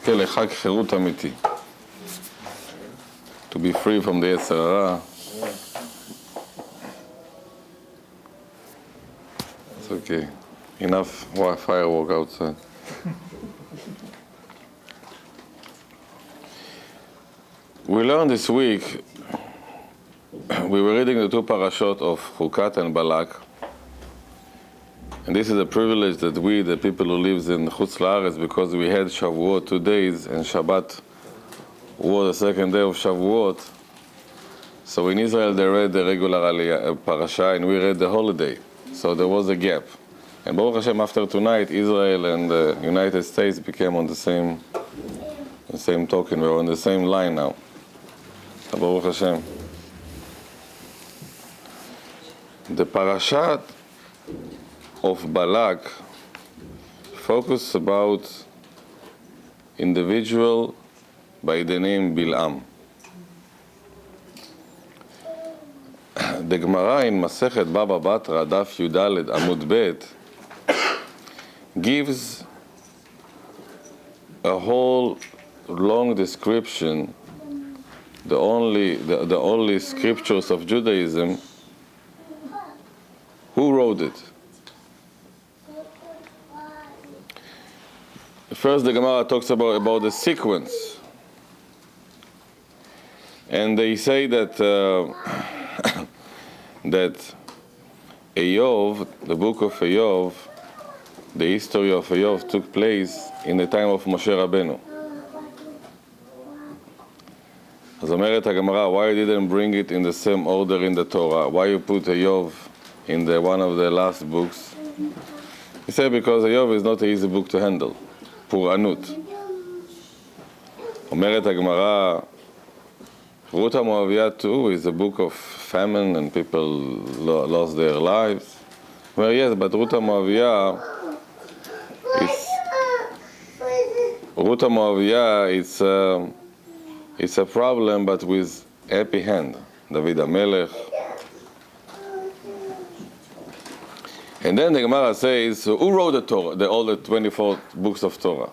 שנזכה לחג חירות אמיתי. To be free from the יצר הרע. It's okay. Enough firework outside. We learned this week, we were reading the two parashot of Chukat and Balak. And this is a privilege that we, the people who live in Chutz La'aretz, because we had Shavuot 2 days and Shabbat was the second day of Shavuot. So in Israel they read the regular parasha and we read the holiday. So there was a gap. And Baruch Hashem, after tonight, Israel and the United States became on the same token. We're on the same line now. So Baruch Hashem. The parashat of Balak focus about individual by the name Bilam. The Gemara in Masechet Baba Batra Daf Yudaled Amud Bet gives a whole long description, the only scriptures of Judaism. Who wrote it? First, the Gemara talks about the sequence, and they say that that Eov, the book of Eov, the history of Eov took place in the time of Moshe Rabbeinu. As אומרת הגמרא, why you didn't bring it in the same order in the Torah? Why you put Eov in one of the last books? He said because Eov is not an easy book to handle. פורענות. אומרת הגמרא, רות המואביה too is a book of famine and people lost their lives. Well, yes, but רות המואביה it's a problem, but with happy hand. David HaMelech. And then the Gemara says, so who wrote the Torah, all the 24 books of Torah,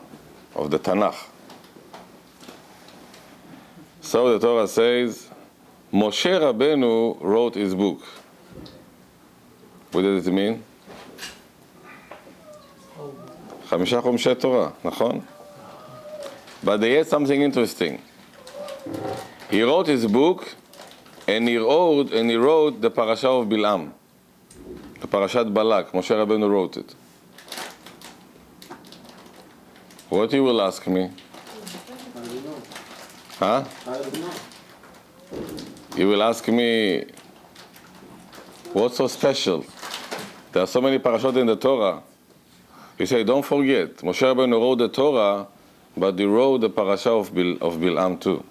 of the Tanakh? So the Torah says, Moshe Rabbeinu wrote his book. What does it mean? 5 חומשי Torah, נכון? But they had something interesting. He wrote his book, and he wrote the parasha of Bilam. The Parashat Balak, Moshe Rabbeinu wrote it. What you will ask me? I don't know. Huh? I don't know. You will ask me, what's so special? There are so many parashot in the Torah. You say, don't forget, Moshe Rabbeinu wrote the Torah, but he wrote the parasha of Bilam too.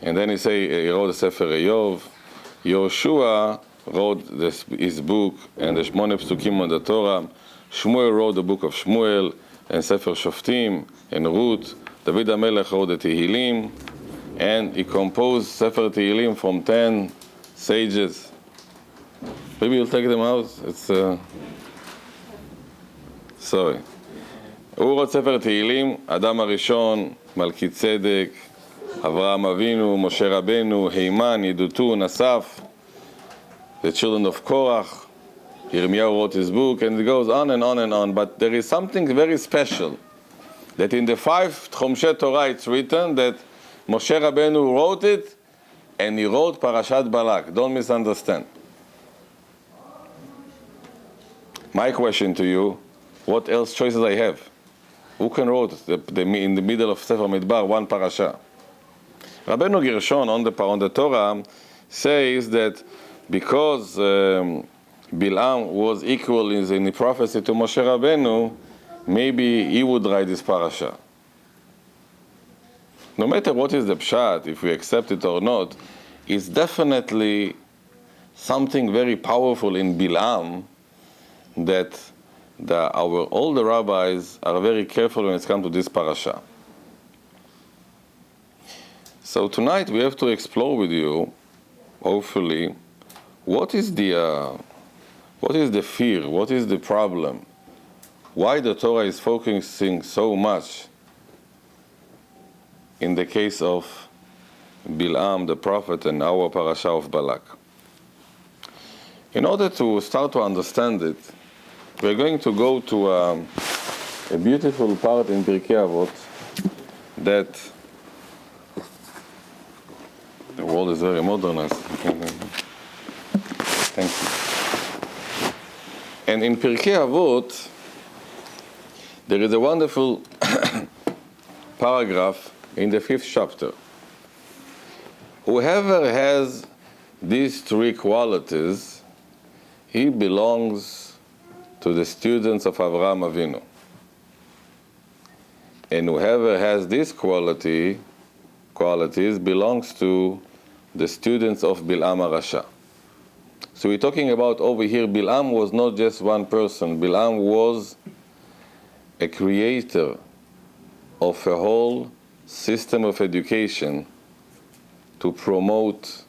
And then he wrote the Sefer Eov. Yehoshua wrote his book and the Shmone Psukim on the Torah. Shmuel wrote the book of Shmuel and Sefer Shoftim and Ruth. David HaMelech wrote the Tehillim, and he composed Sefer Tehillim from 10 sages. Maybe you'll take them out. It's sorry. הוא wrote Sefer Tehillim, אדם הראשון, מלכי צדק, אברהם אבינו, משה רבנו, הימן, ידותון, אסף, the children of Korach. Yirmiyahu wrote his book, and it goes on and on and on. But there is something very special, that in the 5 Chomshei Torah it's written that Moshe Rabbeinu wrote it, and he wrote Parashat Balak. Don't misunderstand. My question to you, what else choices I have? Who can write in the middle of Sefer Midbar one parasha? Rabbeinu Gershon on the Torah says that because Bilam was equal in the prophecy to Moshe Rabbeinu, maybe he would write this parasha. No matter what is the pshat, if we accept it or not, it's definitely something very powerful in Bilam that all the rabbis are very careful when it comes to this parasha. So tonight we have to explore with you, hopefully, what is the fear, what is the problem why the Torah is focusing so much in the case of Bilam, the prophet, and our parasha of Balak. In order to start to understand it, we're going to go to a beautiful part in Pirkei Avot that the world is very modernized. Thank you. And in Pirkei Avot, there is a wonderful paragraph in the 5th chapter. Whoever has these three qualities, he belongs to the students of Avraham Avinu. And whoever has these qualities belongs to the students of Bilam HaRasha. So we're talking about over here, Bilam was not just one person. Bilam was a creator of a whole system of education to promote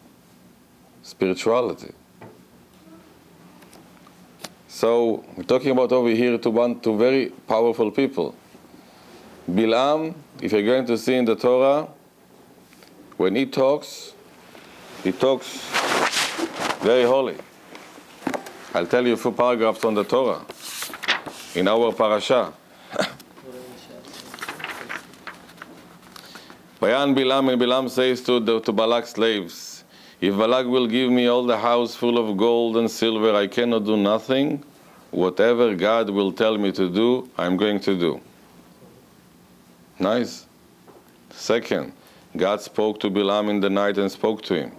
spirituality. So we're talking about over here two very powerful people. Bilam, if you're going to see in the Torah, when he talks very holy. I'll tell you a few paragraphs on the Torah in our parasha. Bayan Bilam, and Bilam says to Balak's slaves, if Balak will give me all the house full of gold and silver, I cannot do nothing. Whatever God will tell me to do, I'm going to do. Nice. Second, God spoke to Bilam in the night and spoke to him.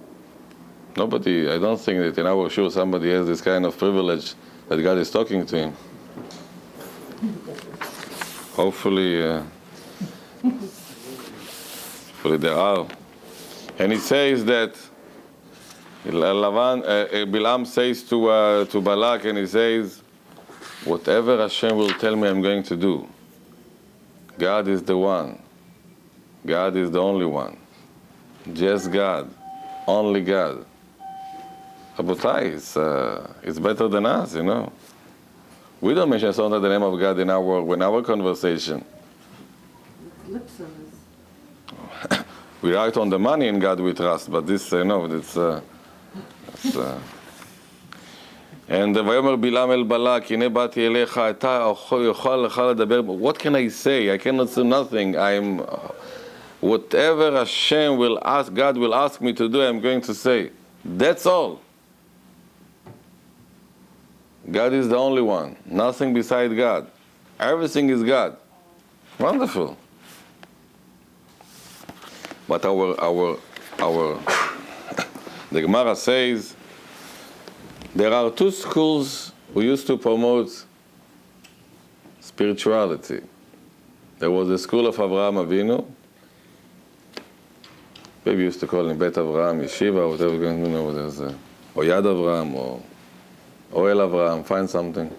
I don't think that in our shul somebody has this kind of privilege that God is talking to him. Hopefully there are. And he says that Bilam says to Balak, and he says, whatever Hashem will tell me, I'm going to do. God is the one. God is the only one. Just God. Only God. Rabotai, it's better than us, you know. We don't mention the name of God in our conversation. Lip service. We write on the money in God we trust, but this, no, it's and ויאמר בלעם אל בלק, הנה באתי אליך, אתה יוכל לך לדבר, what can I say? I cannot say nothing. Whatever Hashem will ask, God will ask me to do, I'm going to say. That's all. God is the only one. Nothing beside God. Everything is God. Wonderful. But the Gemara says there are two schools who used to promote spirituality. There was the school of Avraham Avinu. Maybe used to call him Bet Avraham, Yeshiva, whatever, you know, there's or Yad Avraham, or Oel Avraham, find something.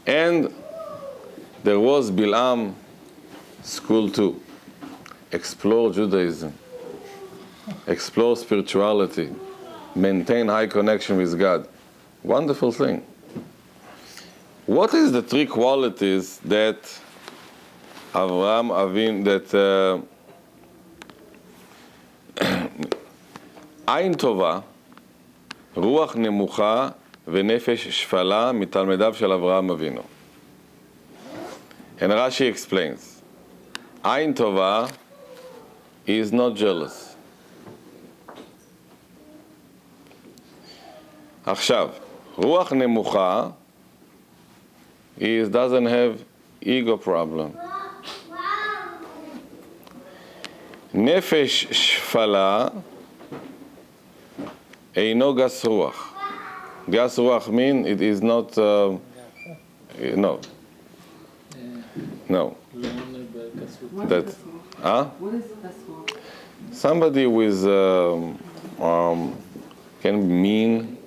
And there was Bilam school too. Explore Judaism, explore spirituality, maintain high connection with God. Wonderful thing. What is the three qualities that Avraham Avinu, that Ain Tova, Ruach Nemucha, ונפש שפלה מתלמידיו של אברהם אבינו. And Rashi explains, Ain Tova is not jealous. עכשיו, רוח נמוכה doesn't have ego problem. נפש שפלה אינו גס רוח. גס רוח mean it is not, no. That, huh? What is das word? Somebody with can be mean,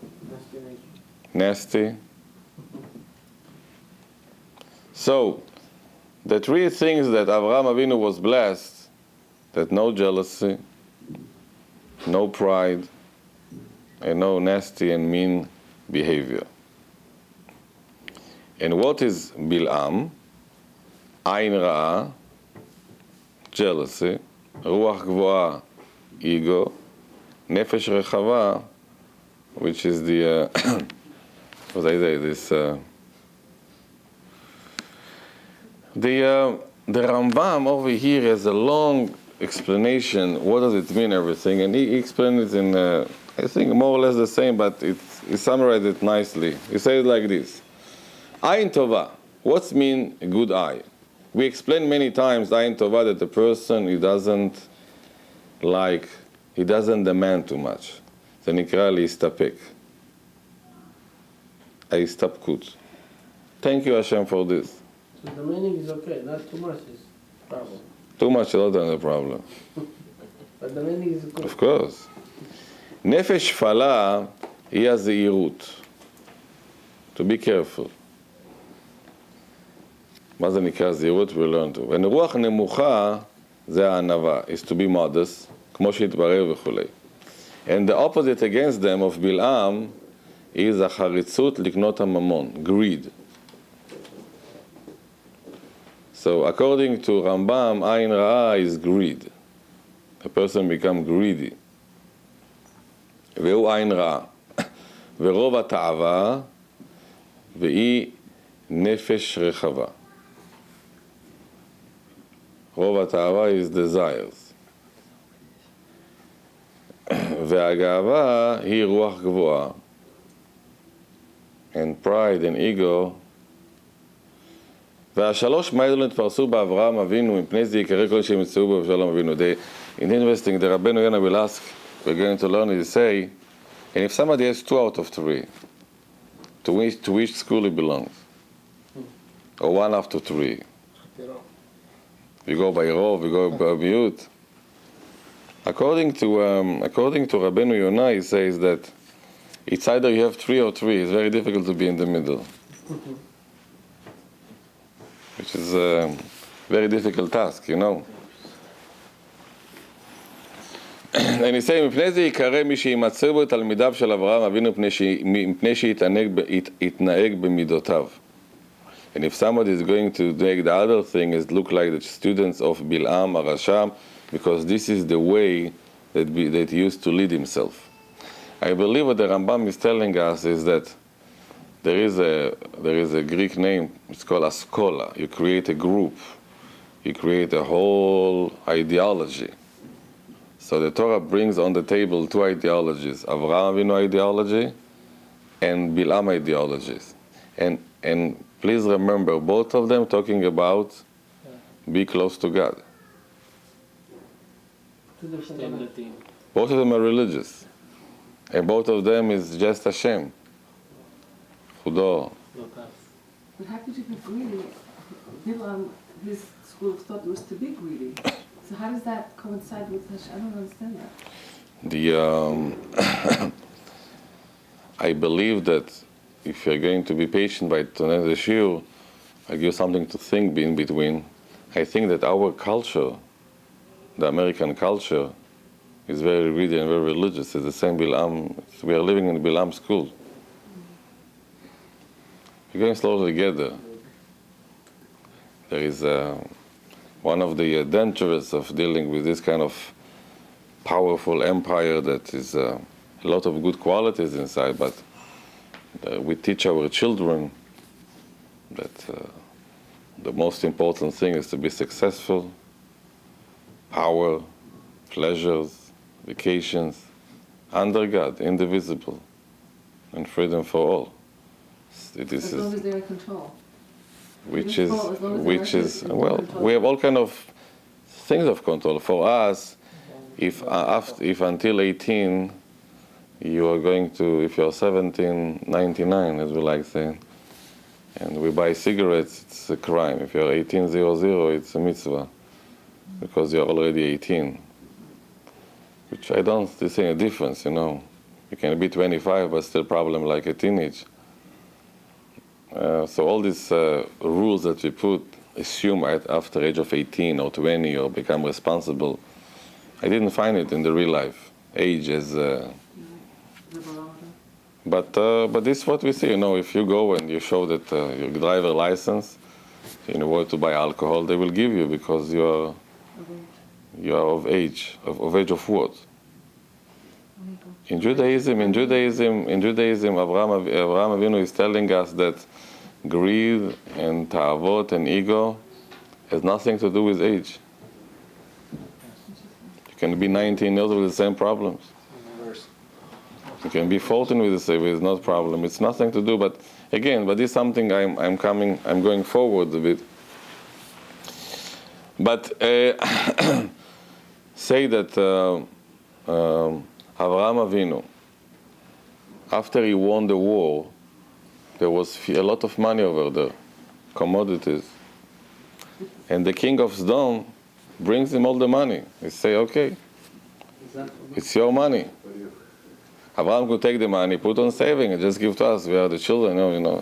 nasty. So, the three things that Avraham Avinu was blessed, that no jealousy, no pride, and no nasty and mean behavior. And what is Bilam? Ain Ra'ah, jealousy. Ruach Gvoa, ego. Nefesh Rechava, which is the, what I say, this, the Rambam over here has a long explanation, what does it mean, everything, and he explained it in, I think, more or less the same, but he summarized it nicely. He says it like this: Ayin Tova, what's mean a good eye? We explained many times Ayin Tova that the person, he doesn't demand too much. זה נקרא להסתפק. ההסתפקות. Thank you Hashem for this. So the meaning is okay, not too much is problem. Too much is not a problem. But the meaning is good. Of course. נפש שפלה היא הזהירות. To be careful. מה זה נקרא זהירות? We learn to. ורוח נמוכה זה הענווה. is to be modest, כמו שהתברר וכולי. And the opposite against them of Bilam is החריצות לקנות הממון, greed. So according to Rambam, Ayin Ra'ah is greed. A person becomes greedy. והוא עין רעה. ורוב התאווה והיא נפש רחבה. רוב התאווה is desires. והגאווה היא רוח גבוהה. And pride and ego. והשלוש מעלות נתפרסו באברהם אבינו, מפני זה יקרא כל שימצאו בו אבשלום אבינו. Interesting, the Rabbeinu Yonah will ask, we're going to learn it, say, and if somebody has 2 out of 3, to which school he belongs? Or 1 after 3? You go by rov, you go by mute. According to Rabbeinu Yonah, he says that it's either you have 3 or 3. It's very difficult to be in the middle, which is a very difficult task, you know. אני say, מפני זה יקרא מי שימצא בו תלמידיו של אברהם אבינו מפני שיתנהג במידותיו. And if somebody is going to take the other thing, is look like the students of Bilam, Arasham, because this is the way that he used to lead himself. I believe what the Rambam is telling us is that there is a Greek name, it's called Askola. You create a group, you create a whole ideology. So the Torah brings on the table 2 ideologies, Avraham Avinu ideology and Bilam ideologies. And please remember, both of them talking about be close to God. Both of them are religious. And both of them is just Hashem. Chudo. But how could you be greedy? Bilam, his school of thought was to be greedy. So how does that coincide with Hashem? I don't understand that. I believe that if you're going to be patient by tonight the shiur, I give you something to think in between. I think that our culture, the American culture, is very greedy and very religious. It's the same Bilam. We are living in Bilam school. We're going slowly together. There is one of the dangers of dealing with this kind of powerful empire that is a lot of good qualities inside, but we teach our children that the most important thing is to be successful, power, pleasures, vacations, under God, indivisible, and freedom for all. As long as they're in control. Which is well, we have all kind of things of control. For us, if until 18 you are going to, if you're 17.99, as we like saying, and we buy cigarettes, it's a crime. If you're 18.00, it's a mitzvah, because you're already 18. Which I don't see a difference, you know. You can be 25, but still problem like a teenage. So all these rules that we put, assume after age of 18 or 20 or become responsible, I didn't find it in the real life. Age is, But this is what we see. If you go and you show that your driver license, in order to buy alcohol, they will give you because you are of age. Of age of what? In Judaism, Avraham Avinu is telling us that greed and ta'avot and ego has nothing to do with age. You can be 19 years with the same problems. You can be 14 with the same, it's not a problem. It's nothing to do, but this is something I'm going forward a bit. But say that Avraham Avinu, after he won the war, there was a lot of money over there, commodities. And the king of Sodom brings him all the money. He say, okay, it's your money. Abraham could take the money, put on saving, and just give to us. We are the children,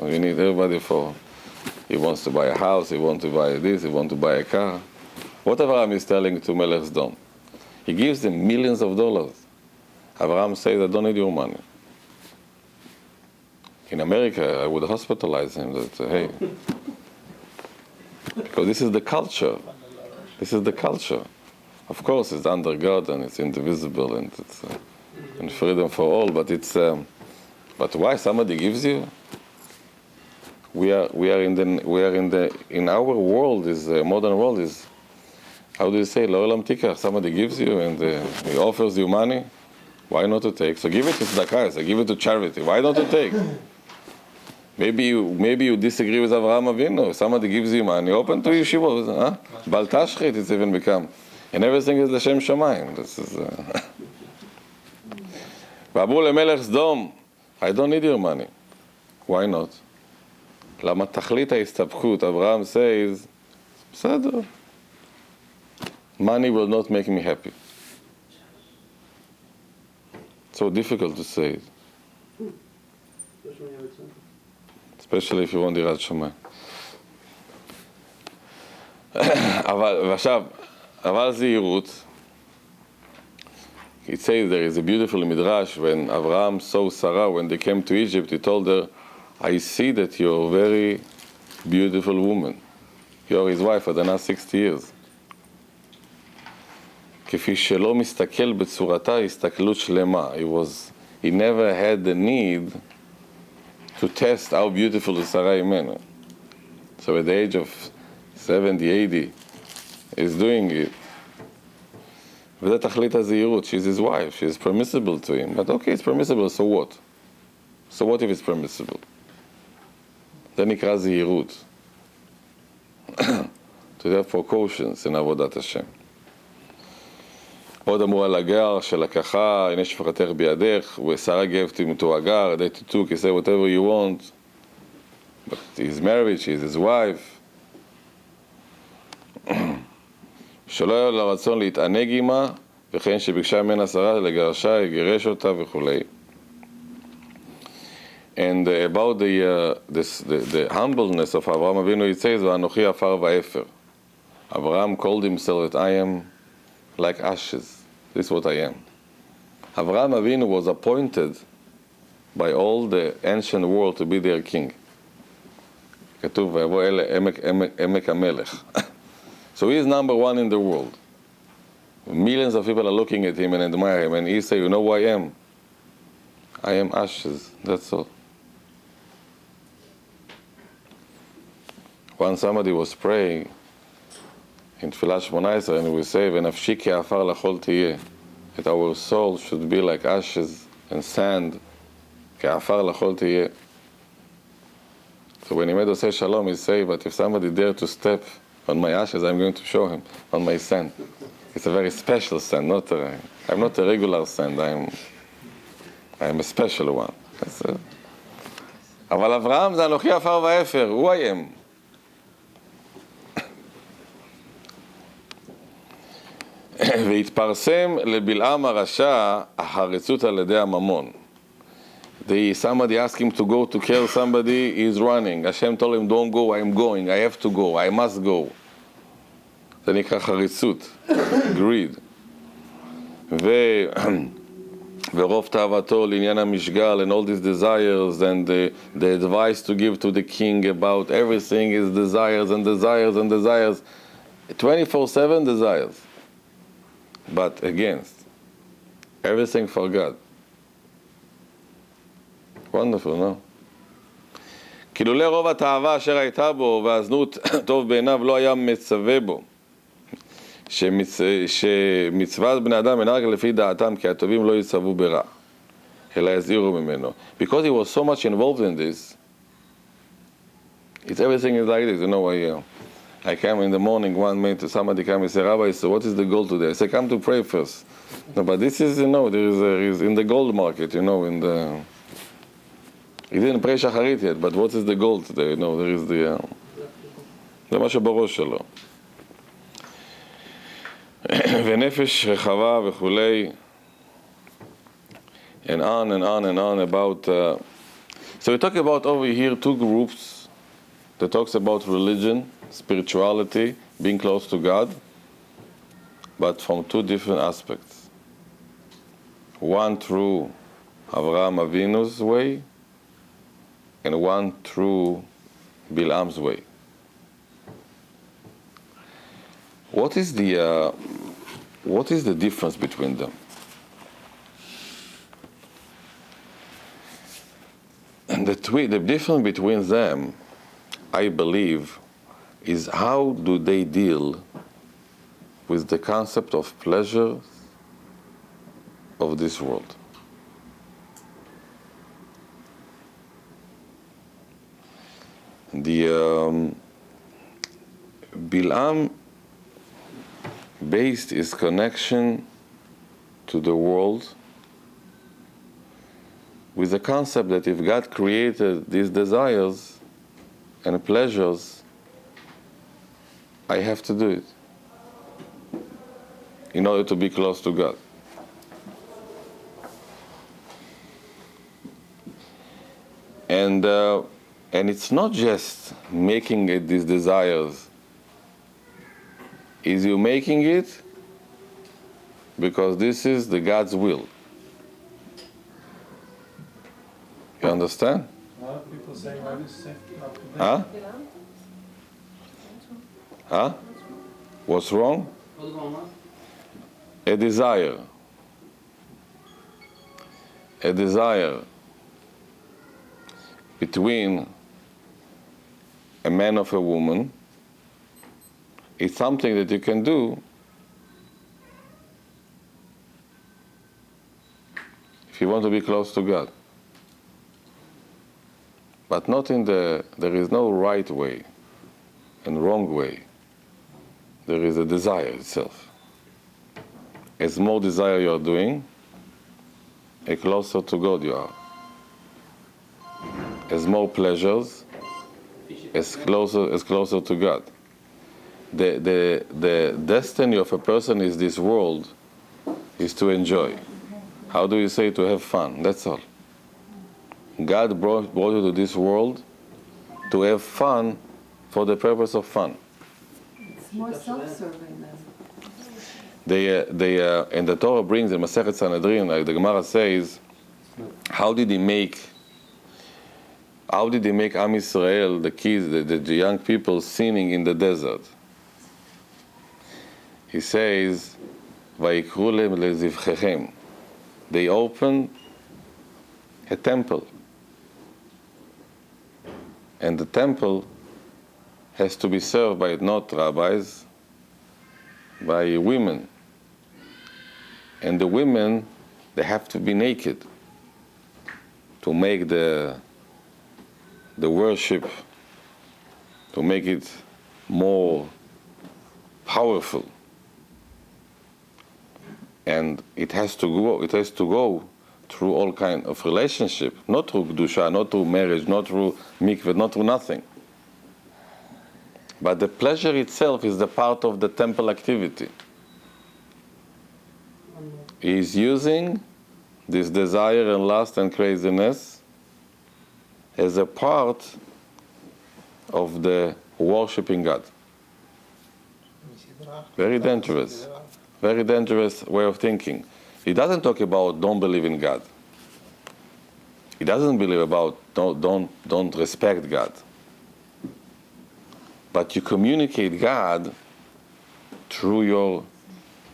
we need everybody for. He wants to buy a house, he wants to buy this, he wants to buy a car. What Abraham is telling to Melech Sodom? He gives them millions of dollars. Abraham says, I don't need your money. In America, I would hospitalize him. That hey, because this is the culture. This is the culture. Of course, it's under God and it's indivisible and it's and freedom for all. But it's but why somebody gives you? We are in our world is modern world is, how do you say, lo olam tikach? Somebody gives you and he offers you money. Why not to take? So give it to tzedakah. So give it to charity. Why not to take? Maybe you disagree with Avraham Avinu. Somebody gives you money, open to yeshivot. Huh? Bal tashchit, it's even become. And everything is l'shem shamayim. This is. V'amru lemelech Sodom, I don't need your money. Why not? למה תכלית ההסתבכות? Avraham says, בסדר. Money will not make me happy. So difficult to say it. Especially if you want דירת שמיים. אבל זהירות, it says there is a beautiful midrash when Avraham saw Sarah when they came to Egypt, he told her, I see that you're a very beautiful woman. You're his wife for the last 60 years. כפי שלא מסתכל בצורתה הסתכלות שלמה. He never had the need to test how beautiful is Sarah Imenu. So at the age of 70, 80, he's doing it. וזה תכלית הזהירות. She's his wife. She's permissible to him. But okay, it's permissible, so what? So what if it's permissible? זה נקרא זהירות. To have precautions in עבודת השם. עוד אמרו על הגר שלקחה, הנה שפחתך בידך, ושרה gave him to הגר, they took, he said whatever you want. But he's married, she's his wife. שלא היה לה רצון להתענג עמה, וכן שביקשה ממנה שרה לגרשה, יגרש אותה וכולי. And about the humbleness of Avraham Avinu, it says, ואנוכי עפר ואפר. Avraham called himself that I am like ashes. This is what I am. Avraham Avinu was appointed by all the ancient world to be their king. כתוב, ויבוא אלה עמק המלך. So he is number one in the world. Millions of people are looking at him and admire him, and he say, you know who I am? I am ashes, that's all. Once somebody was praying in Tfilah 18, and we say, ונפשי כעפר לחול תהיה, that our soul should be like ashes and sand, כעפר לחול תהיה. So when he made us say shalom, he say, but if somebody dare to step on my ashes, I'm going to show him on my sand. It's a very special sand, I'm not a regular sand, I am a special one. אבל אברהם זה אנוכי עפר ואפר, who I am. והתפרסם לבלעם הרשע החריצות על ידי הממון. Somebody asked him to go to kill somebody, he's running. Hashem told him, don't go, I'm going, I have to go, I must go. זה נקרא חריצות, greed. ורוב תאוותו לעניין המשגל, and all these desires, and the advice to give to the king about everything is desires and desires and desires. 24/7 desires. But against everything for God. Wonderful, no? כי לולא רוב התאווה אשר הייתה בו והזנות טוב בעיניו לא היה מצווה בו שמצוות בני אדם אינה רק לפי דעתם כי הטובים לא יצוו ברע אלא יזהירו ממנו. Because he was so much involved in this, it's everything is like this. You know, I came in the morning, somebody came and said, Rabbi, so what is the goal today? I said, come to pray first. No, but this is, there is in the gold market, he didn't pray shacharit yet, but what is the goal today? There is זה מה שבראש שלו. ונפש רחבה וכולי, and on and on and on about... So we talk about over here two groups that talks about religion, spirituality, being close to God, but from two different aspects. One through Avraham Avinu's way, and one through Bilam's way. What is the difference between them? And the difference between them, I believe, is how do they deal with the concept of pleasure of this world. Bilam based his connection to the world with the concept that if God created these desires and pleasures, I have to do it in order to be close to God. And it's not just making it these desires. Is you making it because this is the God's will. You understand? A lot of people say, why do you say Huh? Huh? What's wrong? What's wrong? A desire. A desire between a man of a woman is something that you can do if you want to be close to God. But not there is no right way and wrong way. There is a desire itself. As more desire you are doing, the closer to God you are. As more pleasures, as closer to God. The destiny of a person is this world, is to enjoy. How do you say to have fun? That's all. God brought you to this world to have fun for the purpose of fun. It's more self-serving then. And the Torah brings in Masechet Sanhedrin, like the Gemara says, how did he make Am Yisrael, the kids, the young people, sinning in the desert? He says, Vayikru lehem lezivchechem. They opened a temple. And the temple has to be served by not rabbis, by women. And the women, they have to be naked to make the worship, to make it more powerful. And it has to go through all kind of relationship, not through kedusha, not through marriage, not through mikveh, not through nothing. But the pleasure itself is the part of the temple activity. He is using this desire and lust and craziness as a part of the worshiping God. Very dangerous way of thinking. He doesn't talk about don't believe in God. He doesn't believe about don't respect God. But you communicate God through your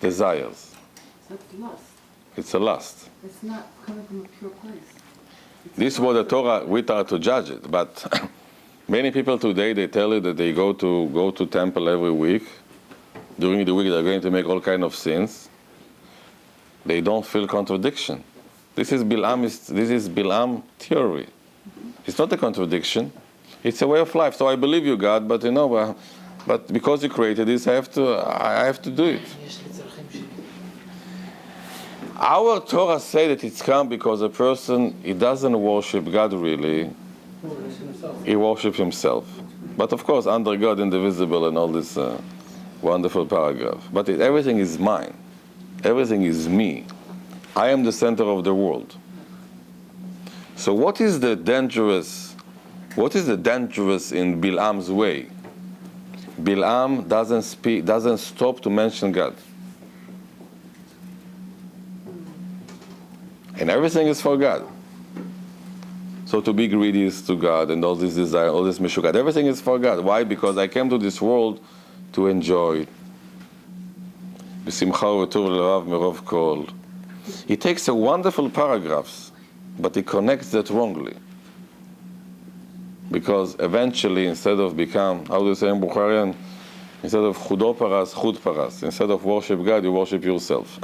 desires. So it's lust. It's a lust. It's not coming from a pure place. This is what the Torah, we are to judge it. But many people today, they tell you that they go to temple every week. During the week, they're going to make all kind of sins. They don't feel contradiction. This is Bilam theory. It's not a contradiction. It's a way of life. So I believe you, God, but but because you created this, I have to do it. Our Torah say that it's come because a person, he doesn't worship God really. He worships himself. But of course, under God, indivisible, and all this wonderful paragraph. But everything is mine. Everything is me. I am the center of the world. So what is the dangerous in Bilam's way? Bilam doesn't stop to mention God. And everything is for God. So to be greedy is to God, and all this desire, all this mishukat, everything is for God. Why? Because I came to this world to enjoy. He takes a wonderful paragraphs, but he connects that wrongly. Because eventually, instead of become, how do you say in Bukharian, instead of chudo paras, chud paras. Instead of worship God, you worship yourself.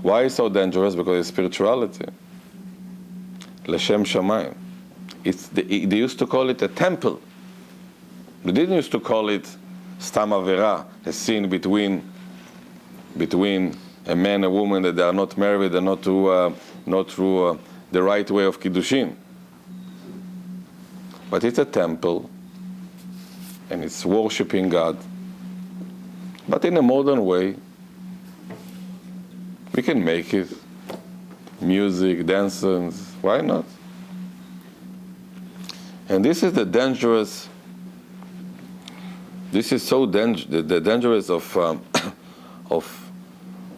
Why is it so dangerous? Because it's spirituality. L'shem shamayim. They used to call it a temple. They didn't used to call it stam avera, a sin between a man and a woman that they are not married and not through the right way of kiddushin. But it's a temple, and it's worshiping God. But in a modern way, we can make it. Music, dances, why not? And this is the dangerous. This is so the dangerous of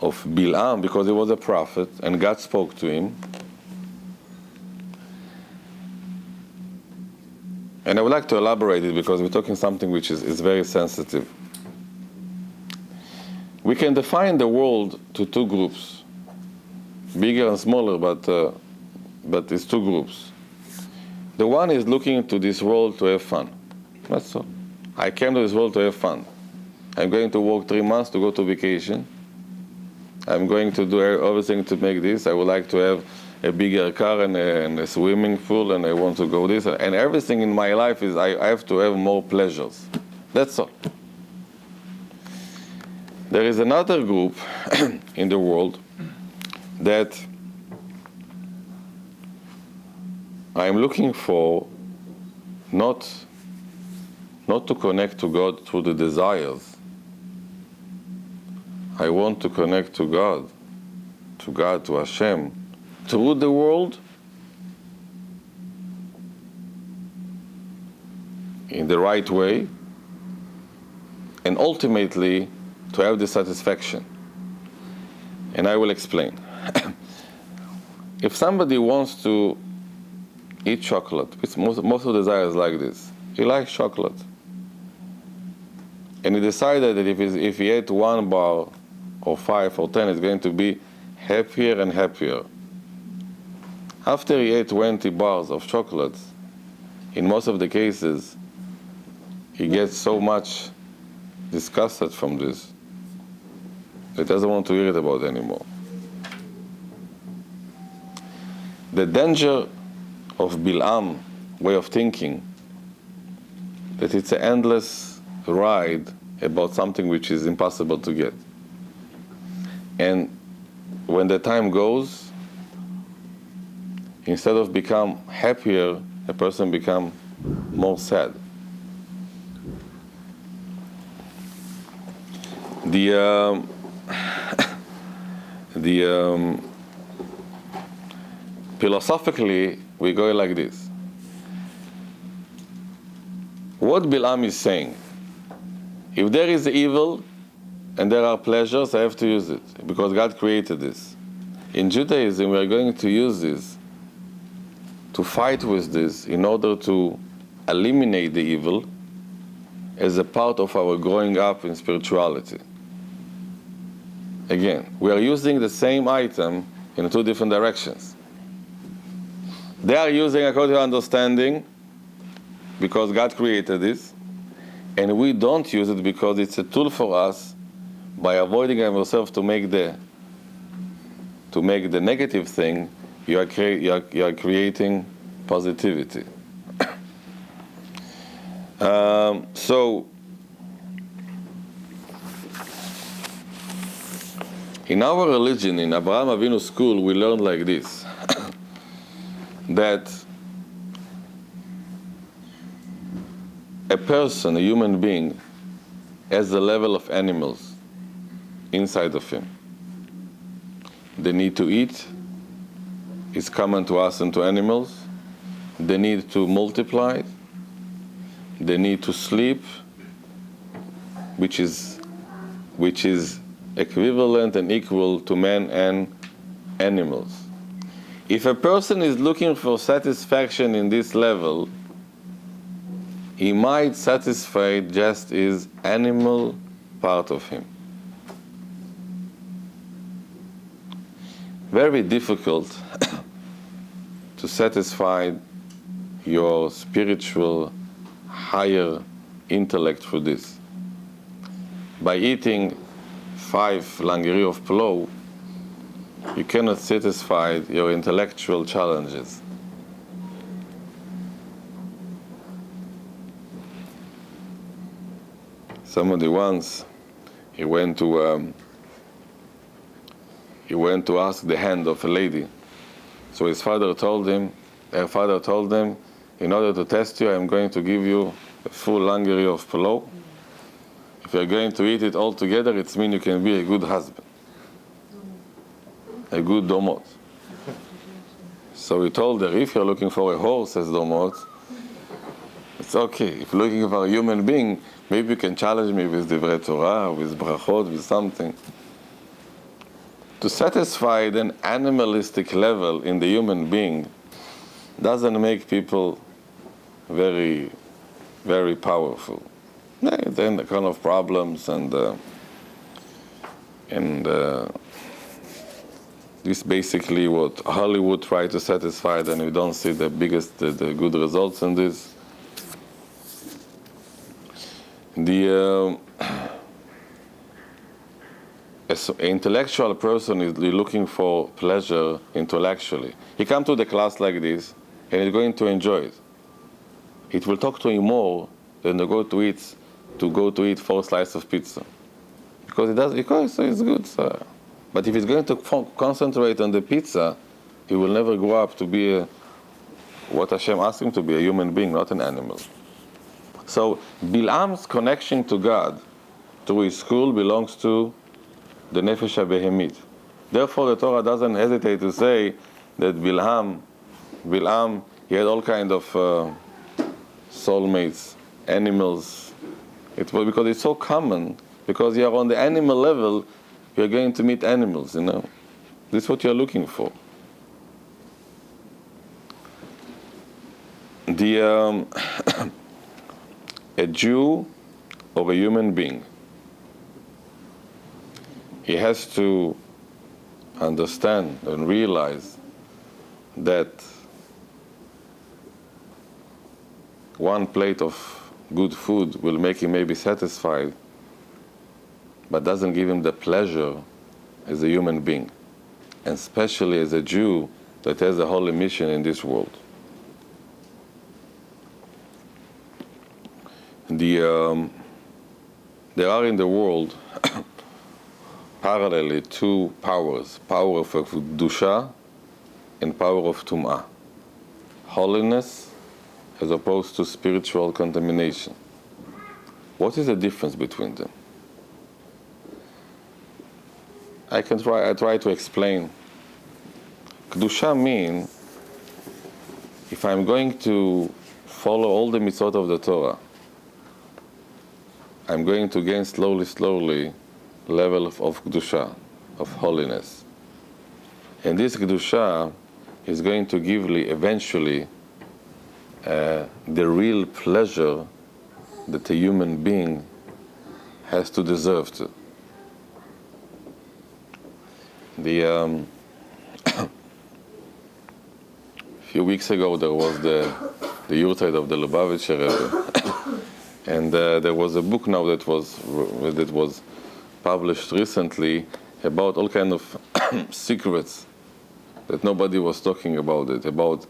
Bilam, because he was a prophet and God spoke to him. And I would like to elaborate it because we're talking something which is very sensitive. We can define the world to two groups, bigger and smaller, but it's two groups. The one is looking to this world to have fun. That's all. I came to this world to have fun. I'm going to work 3 months to go to vacation. I'm going to do everything to make this. I would like to have a bigger car and a swimming pool, and I want to go this. And everything in my life is I have to have more pleasures. That's all. There is another group in the world that I'm looking for not to connect to God through the desires. I want to connect to God, to Hashem, through the world, in the right way, and ultimately to have the satisfaction. And I will explain. If somebody wants to eat chocolate, most of the desires like this. He likes chocolate. And he decided that if he ate 1 bar or 5 or 10, it's going to be happier and happier. After he ate 20 bars of chocolate, in most of the cases, he gets so much disgusted from this, he doesn't want to hear it about anymore. The danger of Bilam way of thinking, that it's an endless ride about something which is impossible to get. And when the time goes, instead of become happier, a person become more sad. Philosophically, we go like this. What Bilam is saying, if there is evil, and there are pleasures, I have to use it because God created this. In Judaism, we are going to use this, to fight with this in order to eliminate the evil as a part of our growing up in spirituality. Again, we are using the same item in two different directions. They are using according to understanding because God created this, and we don't use it because it's a tool for us by avoiding ourselves to make the negative thing. You are creating positivity. So, in our religion, in Abraham Avinu school, we learn like this, that a person, a human being, has the level of animals inside of him. The need to eat is common to us and to animals. The need to multiply, the need to sleep, which is equivalent and equal to man and animals. If a person is looking for satisfaction in this level, he might satisfy just his animal part of him. Very difficult to satisfy your spiritual higher intellect through this. By eating 5 langeri of plow, you cannot satisfy your intellectual challenges. Somebody once, he went to ask the hand of a lady. So her father told him, in order to test you, I'm going to give you a full langeri of plow. If you're going to eat it all together, it means you can be a good husband, a good domot. So he told her, if you're looking for a horse as domot, it's okay. If you're looking for a human being, maybe you can challenge me with divrei Torah, with brachot, with something. To satisfy an animalistic level in the human being doesn't make people very, very powerful. Then the kind of problems and this basically what Hollywood tried to satisfy, and we don't see the good results in this. An intellectual person is looking for pleasure intellectually. He comes to the class like this, and he's going to enjoy it. It will talk to him more than to go to eat 4 slices of pizza, because it's good. So. But if he's going to concentrate on the pizza, he will never grow up to be what Hashem asked him to be, a human being, not an animal. So Bilam's connection to God through his school belongs to the nefesh habehemit. Therefore, the Torah doesn't hesitate to say that Bilam, he had all kind of soulmates, animals. It was because it's so common. Because you are on the animal level, you are going to meet animals. This is what you are looking for. A Jew or a human being, he has to understand and realize that one plate of good food will make him maybe satisfied, but doesn't give him the pleasure as a human being, and especially as a Jew that has a holy mission in this world. There are in the world parallelly 2 powers, power of Kedusha and power of Tum'ah. Holiness as opposed to spiritual contamination. What is the difference between them? I try to explain. Kedusha means, if I'm going to follow all the mitzvot of the Torah, I'm going to gain slowly level of Kedusha, of holiness. And this Kedusha is going to give eventually the real pleasure that a human being has to deserve to. A few weeks ago there was the Yurtide of the Lubavitcher Rebbe, and there was a book now that was published recently about all kind of secrets that nobody was talking about it, about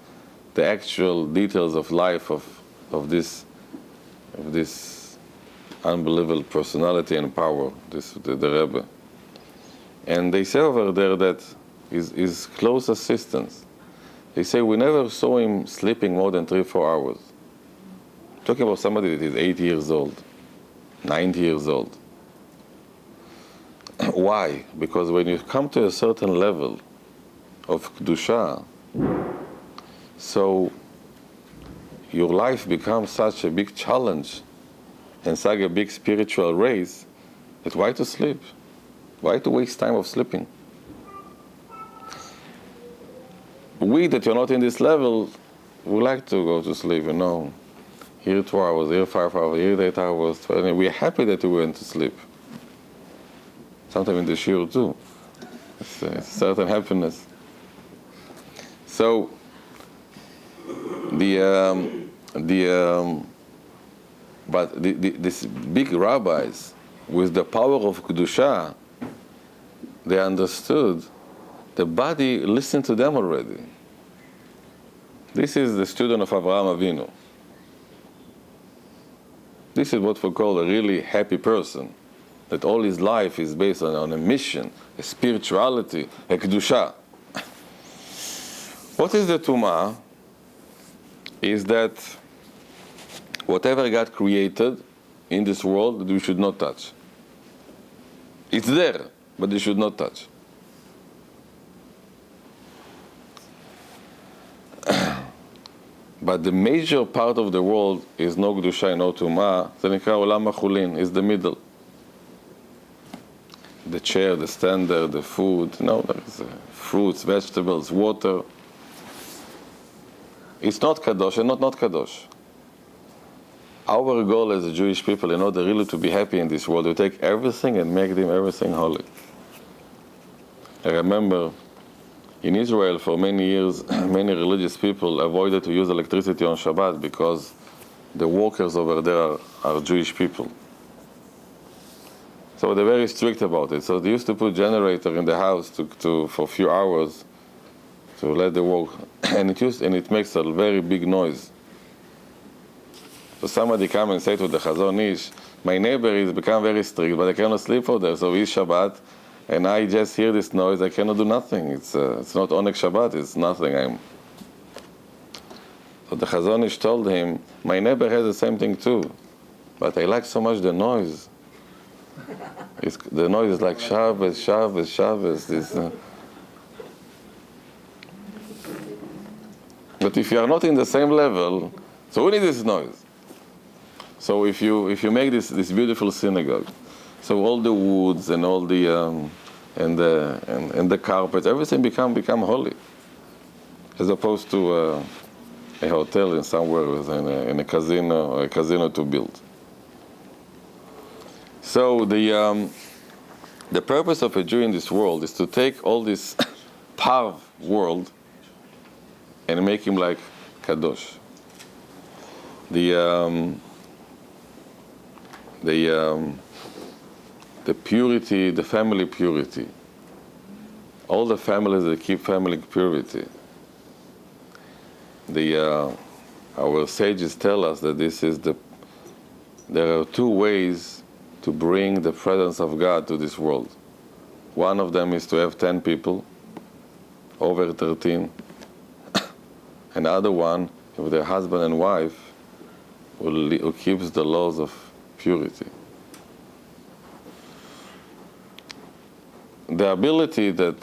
the actual details of life of this unbelievable personality and power, the Rebbe. And they say over there that his close assistants, they say we never saw him sleeping more than 3-4 hours. Talking about somebody that is 80 years old, 90 years old. Why? Because when you come to a certain level of Kedusha, so your life becomes such a big challenge and such a big spiritual race that why to sleep? Why to waste time of sleeping? We that you're not in this level, we like to go to sleep, Here 2 hours, here 5 hours, here 8 hours. We're happy that we went to sleep. Sometimes in the shiur too. It's a certain happiness. So these big rabbis with the power of Kedusha, they understood the body listened to them already. This is the student of Avraham Avinu. This is what we call a really happy person, that all his life is based on a mission, a spirituality, a Kedusha. What is the Tumah? Is that whatever God created in this world, we should not touch. It's there, but we should not touch. But the major part of the world is no Kedusha, no Tumah. זה נקרא עולם החולין, is the middle. The chair, the standard, the food, there's fruits, vegetables, water. It's not Kadosh and not Kadosh. Our goal as a Jewish people, in order really to be happy in this world, we take everything and make them everything holy. I remember in Israel for many years, many religious people avoided to use electricity on Shabbat because the workers over there are Jewish people. So they're very strict about it. So they used to put generator in the house for a few hours to let the work, and it makes a very big noise. So somebody come and say to the Chazon Ish, my neighbor is become very strict, but I cannot sleep over there. So it's Shabbat, and I just hear this noise. I cannot do nothing. It's not Oneg Shabbat. It's nothing. So the Chazon Ish told him, my neighbor has the same thing too, but I like so much the noise. The noise is like Shabbos. But if you are not in the same level, so we need this noise. So if you make this beautiful synagogue, so all the woods and all the and the carpets, everything become holy, as opposed to a hotel in somewhere in a casino or a casino to build. So the purpose of a Jew in this world is to take all this parv world and make him like Kadosh. The purity, the family purity. All the families that keep family purity. Our sages tell us that there are two ways to bring the presence of God to this world. One of them is to have 10 people, over 13. Another one, with their husband and wife, who keeps the laws of purity. The ability that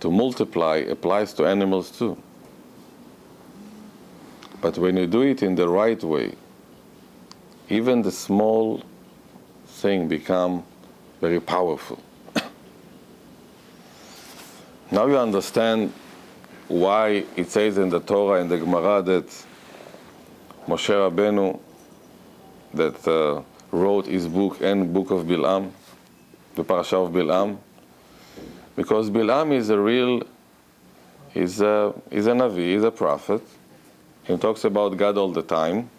to multiply applies to animals too. But when you do it in the right way, even the small thing become very powerful. Now you understand why it says in the Torah, in the Gemara, that Moshe Rabbeinu, that wrote his book and book of Bilam, the parasha of Bilam, because Bilam is a real, he's a Navi, he's a prophet. He talks about God all the time,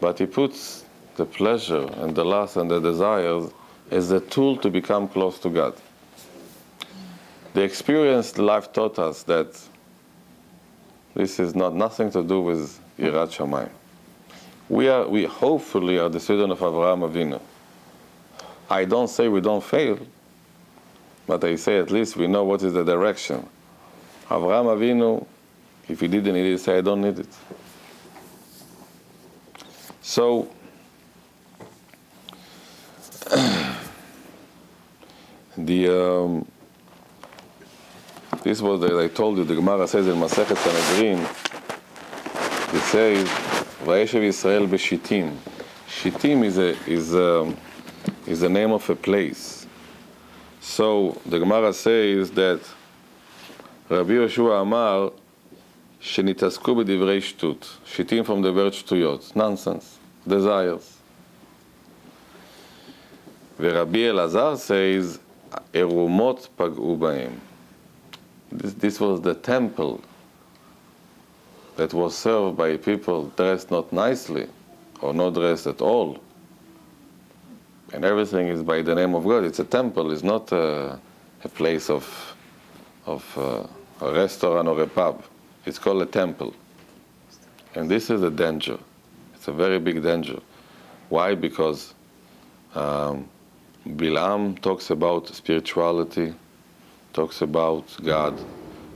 but he puts the pleasure and the lust and the desires as a tool to become close to God. The experienced life taught us that this is nothing to do with Yirat Shamayim. We hopefully are the children of Avraham Avinu. I don't say we don't fail, but I say at least we know what is the direction. Avraham Avinu, if he didn't need it, he say I don't need it. So this was I told you. The Gemara says in Masechet Sanhedrin. It says, "Vayeshev Yisrael b'Shittim." Shittim is the name of a place. So the Gemara says that Rabbi Yehoshua Amar shenitasku b'divrei shtut. Shittim from the word shtuyot, nonsense, desires. Rabbi Elazar says, "Erumot pag'u b'hem." This was the temple that was served by people dressed not nicely or not dressed at all. And everything is by the name of God. It's a temple. It's not a place of a restaurant or a pub. It's called a temple. And this is a danger. It's a very big danger. Why? Because Bilam talks about spirituality, talks about God,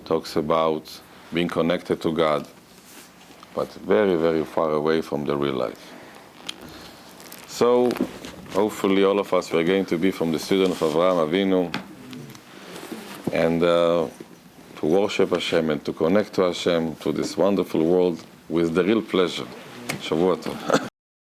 talks about being connected to God, but very, very far away from the real life. So, hopefully all of us are going to be from the student of Avraham Avinu, and to worship Hashem and to connect to Hashem, to this wonderful world, with the real pleasure. Shavua Tov.